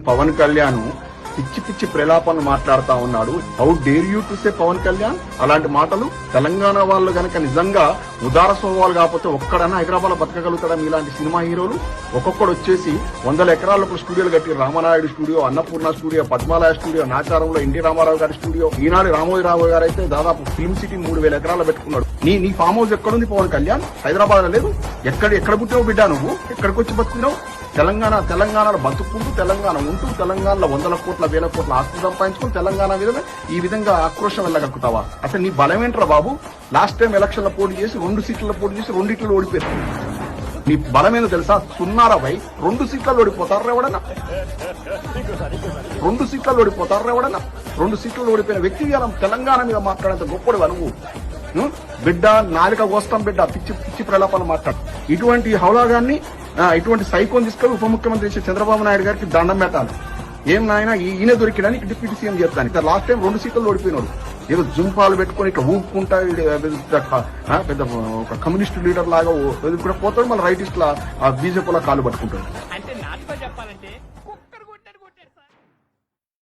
పవన్ కళ్యాణ్ పిచ్చి పిచ్చి ప్రలాపనలు మాట్లాడుతా ఉన్నాడు. How dare you to say Pawan Kalyan అలాంటి మాటలు? తెలంగాణ వాళ్ళు గనక నిజంగా ఉదార స్వభావాలు కాకపోతే ఒక్కడన్నా హైదరాబాద్ లో బతకగలుగుతాడా? ఇలాంటి సినిమా హీరోలు ఒక్కొక్కడు వచ్చేసి 100 ఎకరాలకు స్టూడియోలు కట్టి Ramanaidu studio, Annapurna studio, Padmalaya studio, నాచారంలో ఎన్టీ రామారావు గారి స్టూడియో, ఈనాడు రామోజీరావు గారు అయితే దాదాపు ఫిల్మ్ సిటీ 3000 ఎకరాలు పెట్టుకున్నాడు. నీ ఫామ్ హౌస్ ఎక్కడుంది పవన్ కళ్యాణ్? హైదరాబాద్ లో లేదు. ఎక్కడ పుట్టావు బిడ్డా నువ్వు? ఎక్కడికి వచ్చి బతుకున్నావు? తెలంగాణలో బతుకుంటూ, తెలంగాణ ఉంటూ, తెలంగాణలో 100 కోట్ల 1000 కోట్ల ఆస్తులు సంపాదించుకుని తెలంగాణ మీద ఈ విధంగా ఆక్రోశం వెళ్ళగలుగుతావా? అసలు నీ బలం ఏంట్రా బాబు? లాస్ట్ టైం ఎలక్షన్ లో పోటీ చేసి 2 సీట్లలో పోటీ చేసి 2 ఓడిపోయారు. నీ బలమేదో తెలుసా? 2 సీట్లలో ఓడిపోతారు ఎవడన్నా? 2 సీట్లలో ఓడిపోతారు ఎవడన్నా? 2 సీట్లలో ఓడిపోయిన వ్యక్తి తెలంగాణ మీద మాట్లాడేంత గొప్పడు నువ్వు. బిడ్డ నాలుక కోస్తాం బిడ్డ, పిచ్చి పిచ్చి ప్రలాపాలు మాట్లాడు. ఇటువంటి హౌలాగాన్ని, ఇటువంటి సైకోని తీసుకొని ఉప ముఖ్యమంత్రి చంద్రబాబు నాయుడు గారికి దండం పెట్టాలి. ఏం నాయన ఈయన దొరికిడానికి డిప్యూటీ సీఎం చేస్తాను. లాస్ట్ టైం 2 సీట్లలో ఓడిపోయినాడు. ఏదో జుంపాలు పెట్టుకుని ఇట్లా ఊపుకుంటా పెద్ద ఒక కమ్యూనిస్ట్ లీడర్ లాగా కూడా పోతాడు. మళ్ళీ రైటిస్ట్ లా బీజేపీలో కాలు పట్టుకుంటాడు. అంటే నాటుగా చెప్పాలంటే